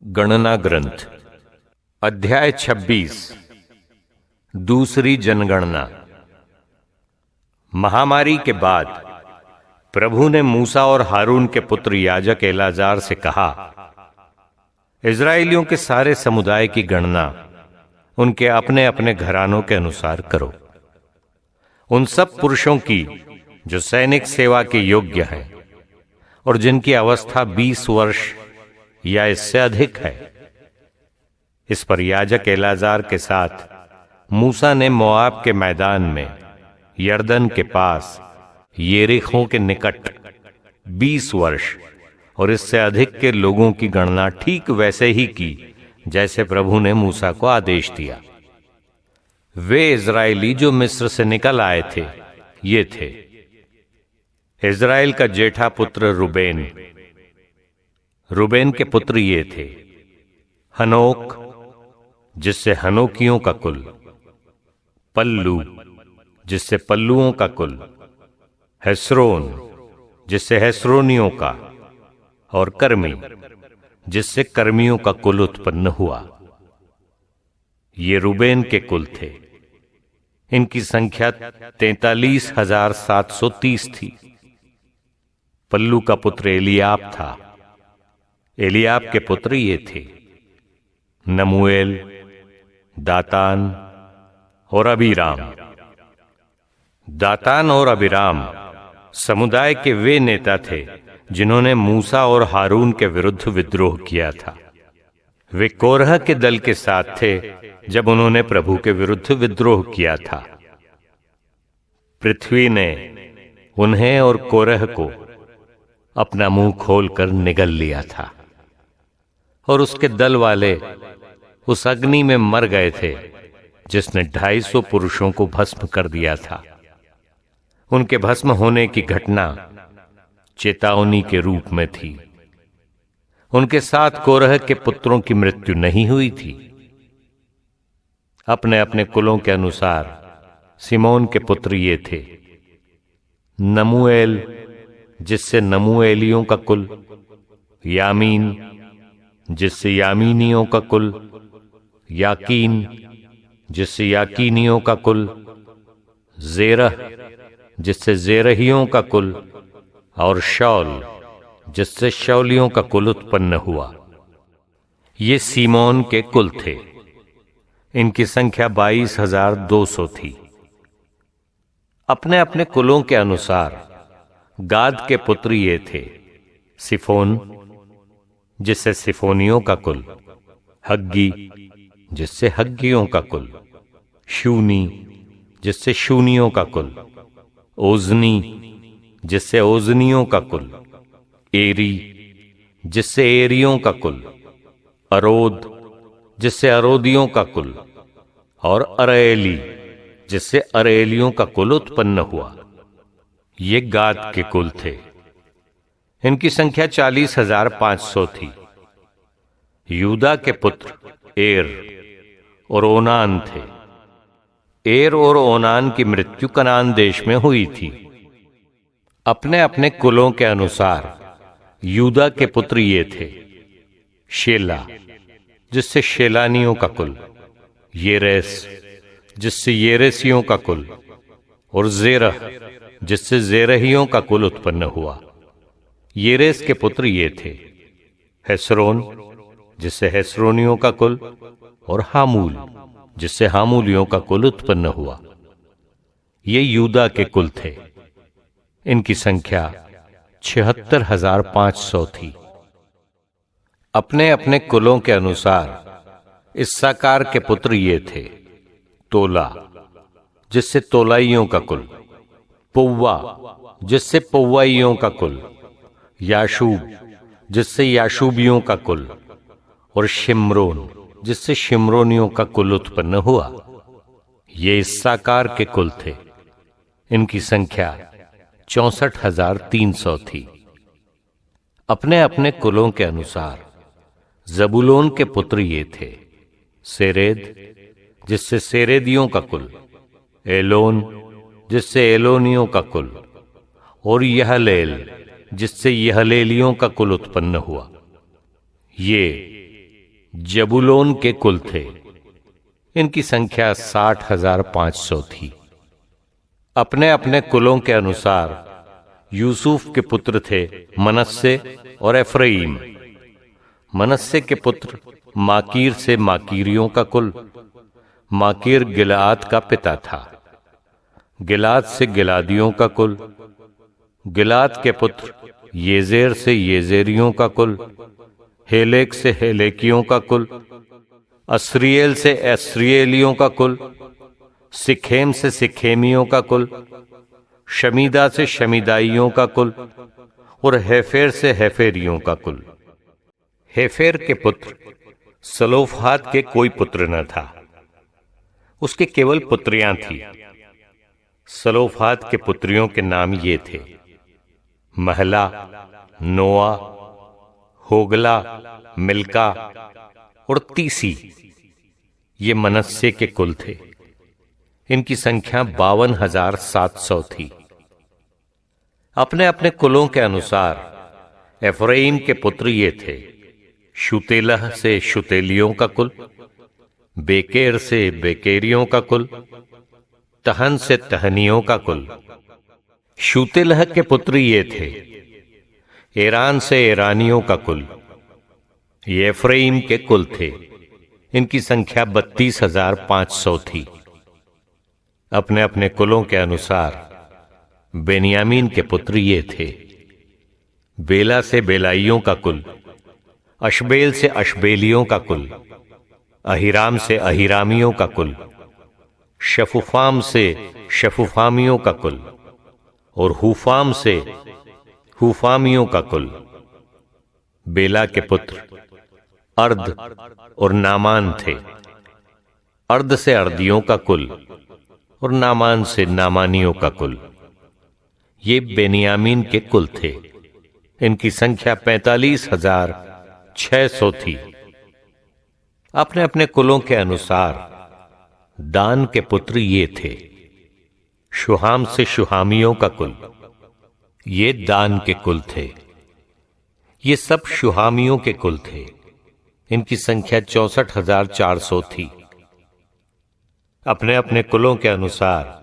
गणना ग्रंथ अध्याय 26 दूसरी जनगणना। महामारी के बाद प्रभु ने मूसा और हारून के पुत्र याजक एलाजार से कहा, इज़राइलियों के सारे समुदाय की गणना उनके अपने अपने घरानों के अनुसार करो। उन सब पुरुषों की जो सैनिक सेवा के योग्य हैं और जिनकी अवस्था 20 वर्ष या इससे अधिक है। इस पर याजक एलाजार के साथ मूसा ने मोआब के मैदान में यरदन के पास येरिखो के निकट 20 वर्ष और इससे अधिक के लोगों की गणना ठीक वैसे ही की जैसे प्रभु ने मूसा को आदेश दिया। वे इज़राइली जो मिस्र से निकल आए थे ये थे: इज़राइल का जेठा पुत्र रूबेन। रूबेन के पुत्र ये थे: हनोक जिससे हनोकियों का कुल, पल्लू जिससे पल्लुओं का कुल, हेस्रोन जिससे हेस्रोनियों का, और कर्मी जिससे कर्मियों का कुल उत्पन्न हुआ। ये रूबेन के कुल थे। इनकी संख्या 43,730 थी। पल्लू का पुत्र एलियाब था। एलियाब के पुत्र ये थे: नमूएल, दातान और अबीराम। दातान और अबीराम समुदाय के वे नेता थे जिन्होंने मूसा और हारून के विरुद्ध विद्रोह किया था। वे कोरह के दल के साथ थे जब उन्होंने प्रभु के विरुद्ध विद्रोह किया था। पृथ्वी ने उन्हें और कोरह को अपना मुंह खोलकर निगल लिया था और उसके दल वाले उस अग्नि में मर गए थे जिसने 250 पुरुषों को भस्म कर दिया था। उनके भस्म होने की घटना चेतावनी के रूप में थी। उनके साथ कोरह के पुत्रों की मृत्यु नहीं हुई थी। अपने अपने कुलों के अनुसार सिमोन के पुत्र ये थे: नमूएल जिससे नमूएलियों का कुल, यामीन जिससे यामीनियों का कुल, याकीन जिससे याकीनियों का कुल, जेरह जिससे जेरहियों का कुल, और शौल जिससे शौलियों का कुल उत्पन्न हुआ। ये सीमोन के कुल थे। इनकी संख्या 22,200 थी। अपने अपने कुलों के अनुसार गाद के पुत्र ये थे: सिफोन जिससे सिफोनियों का कुल, हग्गी जिससे हग्गियों का कुल, शूनी जिससे शूनियों का कुल, ओजनी जिससे ओजनियों का कुल, एरी जिससे एरियों का कुल, अरोद जिससे अरोदियों का कुल, और अरेली जिससे अरेलियों का कुल उत्पन्न हुआ। ये गाद के कुल थे। इनकी संख्या 40,500 थी। यूदा के पुत्र एर और ओनान थे। एर और ओनान की मृत्यु कनान देश में हुई थी। अपने अपने कुलों के अनुसार यूदा के पुत्र ये थे: शेला जिससे शेलानियों का कुल, येरेस जिससे येरेसियों का कुल, और जेरह जिससे जेरहियों का कुल उत्पन्न हुआ। येरेस के पुत्र ये थे: हेस्रोन जिससे हेस्रोनियों का कुल, और हामूल जिससे हामूलियों का कुल उत्पन्न हुआ। ये यूदा के कुल थे। इनकी संख्या 76,500 थी। अपने अपने कुलों के अनुसार इस्साकार के पुत्र ये थे: तोला जिससे तोलाइयों का कुल, पुव्वा जिससे पुव्वाइयों का कुल, याशूब जिससे याशूबियों का कुल, और शिम्रोन जिससे शिम्रोनियों का कुल उत्पन्न हुआ। ये इस्साकार के कुल थे। इनकी संख्या 64,300 थी। अपने अपने कुलों के अनुसार जबूलोन के पुत्र ये थे: सेरेद जिससे सेरेदियों का कुल, एलोन जिससे एलोनियों का कुल, और यहलेल जिससे यहलेलियों का कुल उत्पन्न हुआ। ये जबूलोन के कुल थे। इनकी संख्या 60,500 थी। अपने अपने कुलों के अनुसार यूसुफ के पुत्र थे मनस्से और एफ्राइम। मनस्से के पुत्र माकीर से माकीरियों का कुल। माकीर गिलाद का पिता था। गिलाद से गिलादियों का कुल। गिलाद के पुत्र येजेर से येजेरियों का कुल। हेलेक से हेलेकियों का कुल। अस्रिएल से अस्रिएलियों का कुल। सिखेम से सिखेमियों का कुल। शमीदा से शमीदाइयों का कुल और हेफेर से हेफेरियों का कुल। हेफेर के पुत्र सलोफहाद के कोई पुत्र न था, उसके केवल पुत्रियां थी। सलोफहाद के पुत्रियों के नाम ये थे महला, नोआ, होगला, मिल्का और तीसी। ये मनस्से के कुल थे। इनकी संख्या 52,700 थी। अपने अपने कुलों के अनुसार एफ्राइम के पुत्र ये थे शुतेलह से शुतेलियों का कुल। बेकेर से बेकेरियों का कुल। तहन से तहनियों का कुल। शुतेलह के पुत्र ये थे ईरान से ईरानियों का कुल। ये एफ्राइम के कुल थे। इनकी संख्या 32,500 थी। अपने अपने कुलों के अनुसार बेनियामीन के पुत्र ये थे बेला से बेलाइयों का कुल। अशबेल से अशबेलियों का कुल। अहिराम से अहिरामियों का कुल। शफुफाम से शफुफामियों का कुल और हुफाम से हुफामियों का कुल। बेला के पुत्र अर्द और नामान थे। अर्द से अर्दियों का कुल और नामान से नामानियों का कुल। ये बेनियामीन के कुल थे। इनकी संख्या 45,600 थी। अपने अपने कुलों के अनुसार दान के पुत्र ये थे शुहाम से शुहामियों का कुल। ये दान के कुल थे। ये सब शुहामियों के कुल थे। इनकी संख्या 64,400 थी। अपने अपने कुलों के अनुसार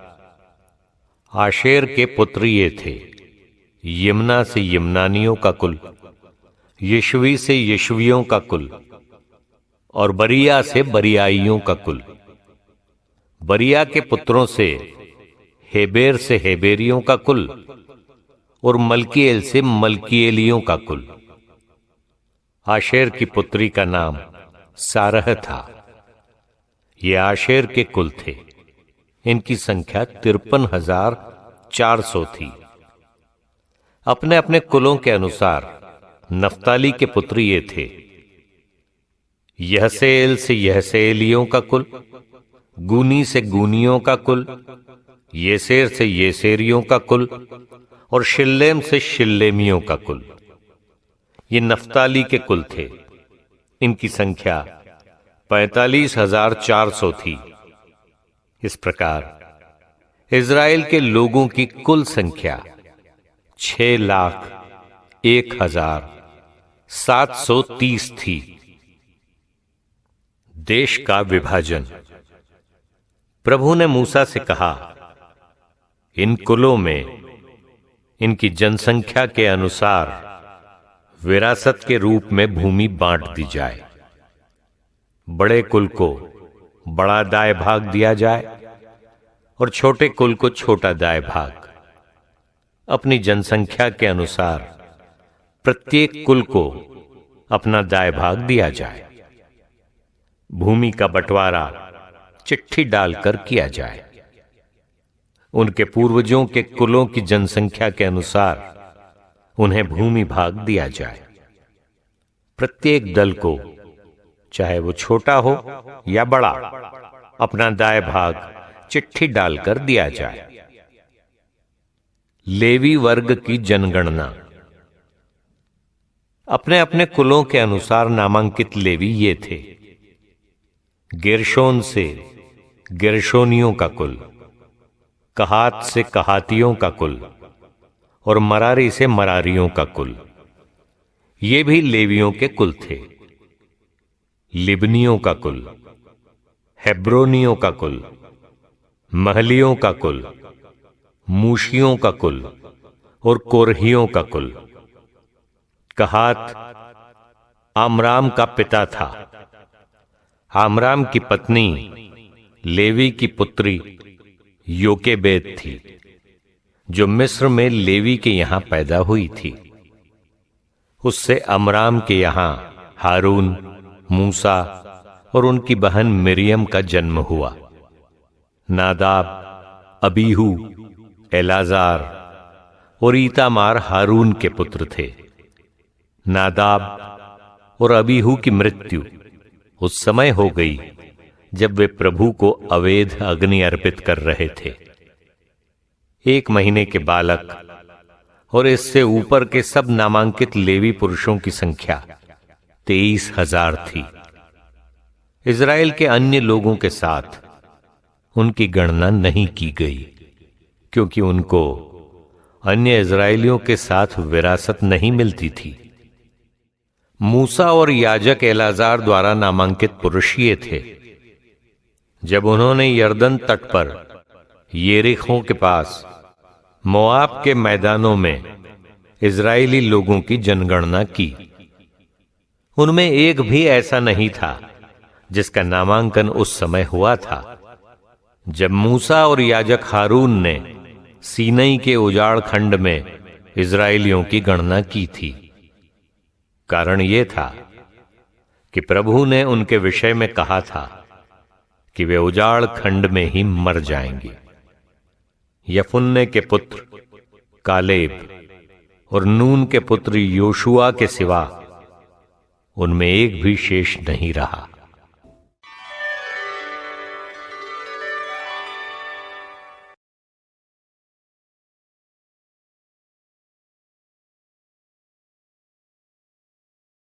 आशेर के पुत्र ये थे यमुना से यमुनानियों का कुल। यशवी से यशवियों का कुल और बरिया से बरियाइयों का कुल। बरिया के पुत्रों से हेबेर से हेबेरियों का कुल और मलकीएल से मलकीएलियों का कुल। आशेर की पुत्री का नाम सारह था। ये आशेर के कुल थे। इनकी संख्या 53,400 थी। अपने अपने कुलों के अनुसार नफ्ताली के पुत्र ये थे यहसेल से यहसेलियों का कुल। गूनी से गूनियों का कुल। येसेर से येसेरियों का कुल और शिल्लेम से शिल्लेमियों का कुल। ये नफ्ताली के कुल थे। इनकी संख्या 45,400 थी। इस प्रकार इज़राइल के लोगों की कुल संख्या 6,01,730 थी। देश का विभाजन। प्रभु ने मूसा से कहा, इन कुलों में इनकी जनसंख्या के अनुसार विरासत के रूप में भूमि बांट दी जाए। बड़े कुल को बड़ा दाय भाग दिया जाए और छोटे कुल को छोटा दाय भाग। अपनी जनसंख्या के अनुसार प्रत्येक कुल को अपना दाय भाग दिया जाए। भूमि का बंटवारा चिट्ठी डालकर किया जाए। उनके पूर्वजों के कुलों की जनसंख्या के अनुसार उन्हें भूमि भाग दिया जाए। प्रत्येक दल को, चाहे वो छोटा हो या बड़ा, अपना दाय भाग चिट्ठी डालकर दिया जाए। लेवी वर्ग की जनगणना। अपने अपने कुलों के अनुसार नामांकित लेवी ये थे गेरशोन से गेरशोनियों का कुल। कहात से कहातियों का कुल और मरारी से मरारियों का कुल। ये भी लेवियों के कुल थे। लिबनियों का कुल, हेब्रोनियों का कुल, महलियों का कुल, मूशियों का कुल और कोरहियों का कुल। कहात आमराम का पिता था। आमराम की पत्नी लेवी की पुत्री योकेबेद थी, जो मिस्र में लेवी के यहां पैदा हुई थी। उससे अमराम के यहां हारून, मूसा और उनकी बहन मिरियम का जन्म हुआ। नादाब, अबीहू, एलाजार और ईतामार हारून के पुत्र थे। नादाब और अबीहू की मृत्यु उस समय हो गई जब वे प्रभु को अवैध अग्नि अर्पित कर रहे थे। 1 महीने के बालक और इससे ऊपर के सब नामांकित लेवी पुरुषों की संख्या 23,000 थी। इज़राइल के अन्य लोगों के साथ उनकी गणना नहीं की गई, क्योंकि उनको अन्य इज़राइलियों के साथ विरासत नहीं मिलती थी। मूसा और याजक एलाजार द्वारा नामांकित पुरुष ये थे। जब उन्होंने यरदन तट पर येरिखो के पास मोआब के मैदानों में इज़राइली लोगों की जनगणना की, उनमें एक भी ऐसा नहीं था जिसका नामांकन उस समय हुआ था जब मूसा और याजक हारून ने सीनई के उजाड़ खंड में इज़राइलियों की गणना की थी। कारण यह था कि प्रभु ने उनके विषय में कहा था कि वे उजाड़ खंड में ही मर जाएंगे। यफुन्ने के पुत्र कालेब और नून के पुत्र योशुआ के सिवा उनमें एक भी शेष नहीं रहा।